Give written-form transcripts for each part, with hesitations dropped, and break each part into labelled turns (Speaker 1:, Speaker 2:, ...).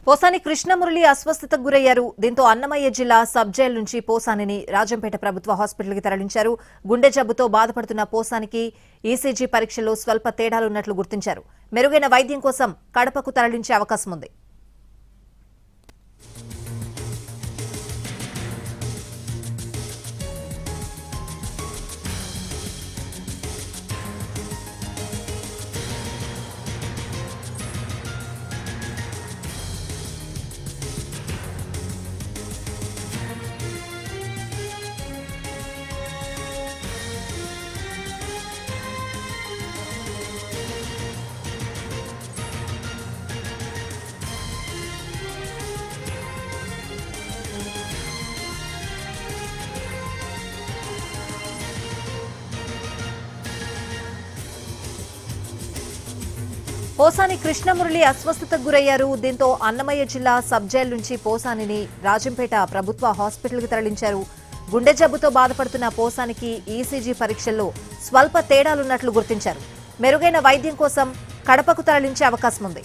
Speaker 1: పోసాని కృష్ణమురళి అస్వస్థతకు గురయ్యారు. దీంతో అన్నమయ్య జిల్లా సబ్ జైలు నుంచి పోసానిని రాజంపేట ప్రభుత్వ హాస్పిటల్కి తరలించారు. గుండె జబ్బుతో బాధపడుతున్న పోసానికి ఈసీజీ పరీక్షల్లో స్వల్ప తేడాలున్నట్లు గుర్తించారు. మెరుగైన వైద్యం కోసం కడపకు తరలించే అవకాశం ఉంది. పోసాని కృష్ణమురళి అస్వస్థతకు గురయ్యారు. దీంతో అన్నమయ్య జిల్లా సబ్ జైలు నుంచి పోసానిని రాజంపేట ప్రభుత్వ హాస్పిటల్కి తరలించారు. గుండె జబ్బుతో బాధపడుతున్న పోసానికి ఈసీజీ పరీక్షల్లో స్వల్ప తేడాలున్నట్లు గుర్తించారు. మెరుగైన వైద్యం కోసం కడపకు తరలించే అవకాశం ఉంది.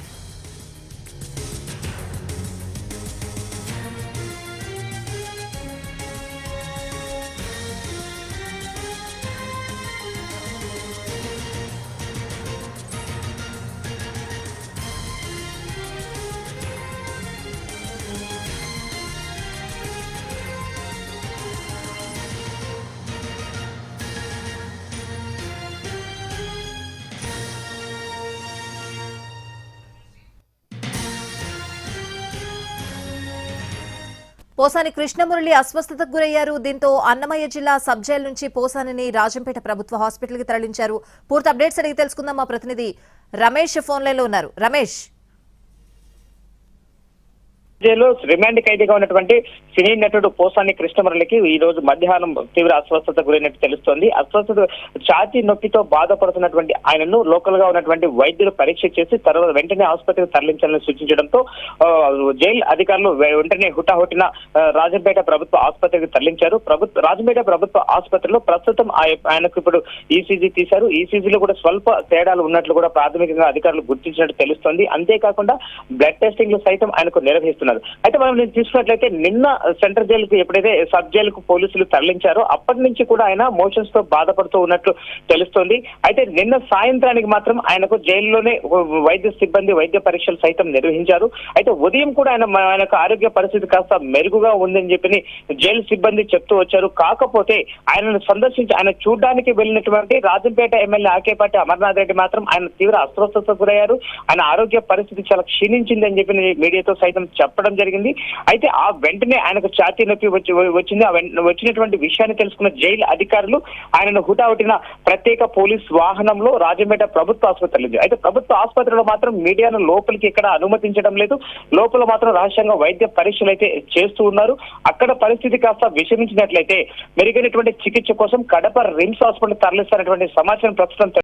Speaker 1: పోసాని కృష్ణమురళి అస్వస్థతకు గురయ్యారు. దీంతో అన్నమయ్య జిల్లా సబ్ జైలు నుంచి పోసానిని రాజంపేట ప్రభుత్వ హాస్పిటల్కి తరలించారు. పూర్తి అప్డేట్స్ అడిగి తెలుసుకుందాం. మా ప్రతినిధి రమేష్ ఫోన్ లైన్ లో ఉన్నారు. రమేష్,
Speaker 2: జైలు రిమాండ్ ఖైదీగా ఉన్నటువంటి సినీ నటుడు పోసాని కృష్ణమురళికి ఈ రోజు మధ్యాహ్నం తీవ్ర అస్వస్థత గురైనట్టు తెలుస్తోంది. అస్వస్థత ఛాతీ నొప్పితో బాధపడుతున్నటువంటి ఆయనను లోకల్ గా ఉన్నటువంటి వైద్యులు పరీక్ష చేసి తర్వాత వెంటనే ఆసుపత్రికి తరలించాలని సూచించడంతో జైలు అధికారులు వెంటనే హుటాహుటిన రాజంపేట ప్రభుత్వ ఆసుపత్రికి తరలించారు. రాజంపేట ప్రభుత్వ ఆసుపత్రిలో ప్రస్తుతం ఆయనకు ఇప్పుడు ఈసీజీ తీశారు. ఈసీజీలో కూడా స్వల్ప తేడాలు ఉన్నట్లు కూడా ప్రాథమికంగా అధికారులు గుర్తించినట్టు తెలుస్తోంది. అంతేకాకుండా బ్లడ్ టెస్టింగ్లు సైతం ఆయనకు నిర్వహిస్తున్నారు. అయితే మనం చూసినట్లయితే నిన్న సెంట్రల్ జైలుకు ఎప్పుడైతే సబ్ జైలుకు పోలీసులు తరలించారో అప్పటి నుంచి కూడా ఆయన మోషన్స్ తో బాధపడుతూ ఉన్నట్లు తెలుస్తోంది. అయితే నిన్న సాయంత్రానికి మాత్రం ఆయనకు జైల్లోనే వైద్య సిబ్బంది వైద్య పరీక్షలు సైతం నిర్వహించారు. అయితే ఉదయం కూడా ఆయనకు ఆరోగ్య పరిస్థితి కాస్త మెరుగుగా ఉందని చెప్పి జైలు సిబ్బంది చెప్తూ వచ్చారు. కాకపోతే ఆయనను సందర్శించి ఆయన చూడడానికి వెళ్ళినటువంటి రాజంపేట ఎమ్మెల్యే ఆకేపాటి అమర్నాథ్ రెడ్డి మాత్రం ఆయన తీవ్ర అస్వస్థతకు గురయ్యారు. ఆయన ఆరోగ్య పరిస్థితి చాలా క్షీణించింది అని చెప్పి మీడియాతో సైతం చెప్పడం జరిగింది. అయితే ఆ వెంటనే ఆయనకు ఛాతీ నొప్పి వచ్చింది. వచ్చినటువంటి విషయాన్ని తెలుసుకున్న జైలు అధికారులు ఆయనను హుటాహుటిన ప్రత్యేక పోలీస్ వాహనంలో రాజంపేట ప్రభుత్వ ఆసుపత్రి. అయితే ప్రభుత్వ ఆసుపత్రిలో మాత్రం మీడియాను లోపలికి ఎక్కడ అనుమతించడం లేదు. లోపల మాత్రం రహస్యంగా వైద్య పరీక్షలు అయితే చేస్తూ ఉన్నారు. అక్కడ పరిస్థితి కాస్త విషమించినట్లయితే మెరుగైనటువంటి చికిత్స కోసం కడప రిమ్స్ హాస్పిటల్ తరలిస్తున్నటువంటి సమాచారం ప్రస్తుతం